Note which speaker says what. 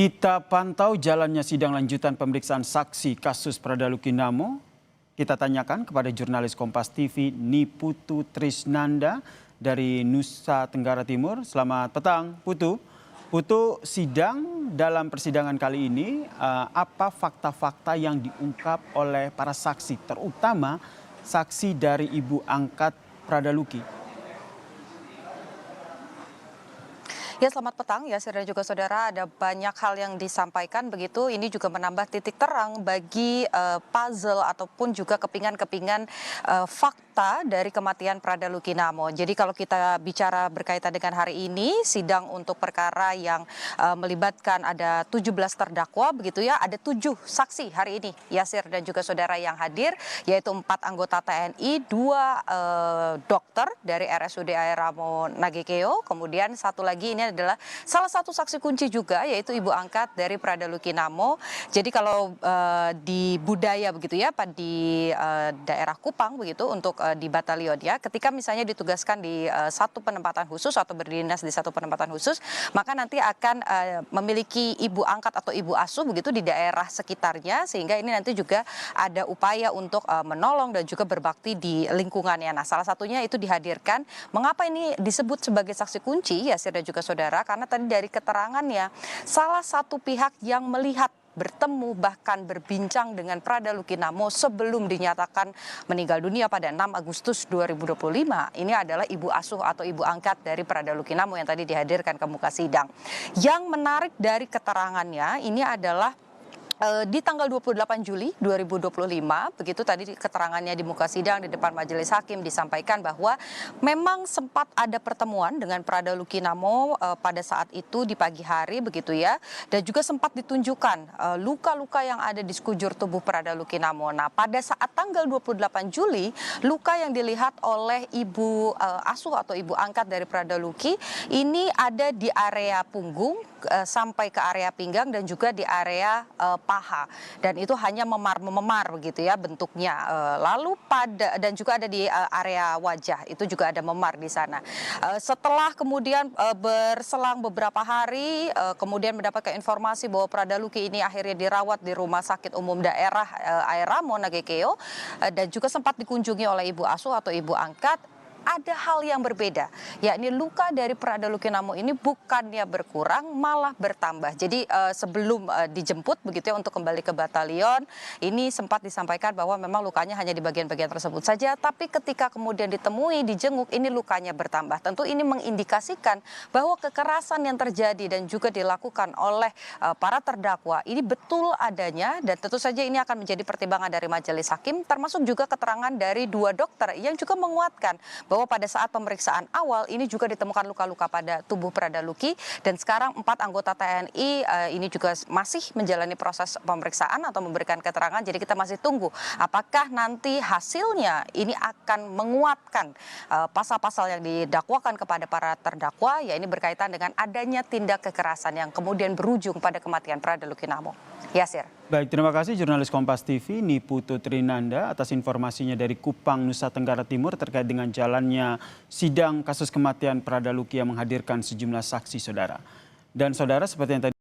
Speaker 1: Kita pantau jalannya sidang lanjutan pemeriksaan saksi kasus Pradaluki Namo. Kita tanyakan kepada jurnalis Kompas TV Niputu Trisnanda dari Nusa Tenggara Timur. Selamat petang, Putu. Putu, sidang dalam persidangan kali ini, apa fakta-fakta yang diungkap oleh para saksi, terutama saksi dari ibu angkat Pradaluki?
Speaker 2: Ya, selamat petang ya, dan juga saudara. Ada banyak hal yang disampaikan begitu. Ini juga menambah titik terang bagi puzzle ataupun juga kepingan-kepingan fakta dari kematian Pradaluki Namo. Jadi kalau kita bicara berkaitan dengan hari ini, sidang untuk perkara yang melibatkan ada 17 terdakwa begitu ya. Ada 7 saksi hari ini, Yasir dan juga saudara yang hadir, yaitu 4 anggota TNI, 2 dokter dari RSUD Air Ramo Nagekeo, kemudian satu lagi ini adalah salah satu saksi kunci juga, yaitu ibu angkat dari Pradaluki Namo. Jadi kalau di budaya begitu ya, di daerah Kupang begitu untuk di batalion ya, ketika misalnya ditugaskan di satu penempatan khusus atau berdinas di satu penempatan khusus, maka nanti akan memiliki ibu angkat atau ibu asuh begitu di daerah sekitarnya, sehingga ini nanti juga ada upaya untuk menolong dan juga berbakti di lingkungannya. Nah, salah satunya itu dihadirkan. Mengapa ini disebut sebagai saksi kunci, Yasir dan juga saudara? Karena tadi dari keterangannya, salah satu pihak yang melihat, bertemu, bahkan berbincang dengan Pradaluki Namo sebelum dinyatakan meninggal dunia pada 6 Agustus 2025. Ini adalah ibu asuh atau ibu angkat dari Pradaluki Namo yang tadi dihadirkan ke muka sidang. Yang menarik dari keterangannya ini adalah di tanggal 28 Juli 2025, begitu tadi keterangannya di muka sidang di depan majelis hakim disampaikan bahwa memang sempat ada pertemuan dengan Pradaluki Namo pada saat itu di pagi hari begitu ya, dan juga sempat ditunjukkan luka-luka yang ada di sekujur tubuh Pradaluki Namo. Nah, pada saat tanggal 28 Juli, luka yang dilihat oleh ibu asuh atau ibu angkat dari Pradaluki ini ada di area punggung sampai ke area pinggang dan juga di area paha, dan itu hanya memar begitu ya bentuknya. Lalu dan juga ada di area wajah, itu juga ada memar di sana. Setelah kemudian berselang beberapa hari, kemudian mendapatkan informasi bahwa Pradaluki ini akhirnya dirawat di Rumah Sakit Umum Daerah Air Ramo Nagekeo, dan juga sempat dikunjungi oleh ibu asuh atau ibu angkat. Ada hal yang berbeda, yakni luka dari Pradaluki Namo ini bukannya berkurang, malah bertambah. Jadi sebelum dijemput begitu ya untuk kembali ke batalion, ini sempat disampaikan bahwa memang lukanya hanya di bagian-bagian tersebut saja, tapi ketika kemudian ditemui, dijenguk, ini lukanya bertambah. Tentu ini mengindikasikan bahwa kekerasan yang terjadi dan juga dilakukan oleh para terdakwa ini betul adanya, dan tentu saja ini akan menjadi pertimbangan dari majelis hakim, termasuk juga keterangan dari 2 dokter yang juga menguatkan bahwa pada saat pemeriksaan awal ini juga ditemukan luka-luka pada tubuh Pradaluki, dan sekarang 4 anggota TNI ini juga masih menjalani proses pemeriksaan atau memberikan keterangan. Jadi kita masih tunggu apakah nanti hasilnya ini akan menguatkan pasal-pasal yang didakwakan kepada para terdakwa, ya ini berkaitan dengan adanya tindak kekerasan yang kemudian berujung pada kematian Pradaluki Namo. Yasir.
Speaker 1: Baik, terima kasih jurnalis Kompas TV Niputu Trisnanda atas informasinya dari Kupang, Nusa Tenggara Timur terkait dengan jalannya sidang kasus kematian Pradaluki yang menghadirkan sejumlah saksi, saudara. Dan saudara, seperti yang tadi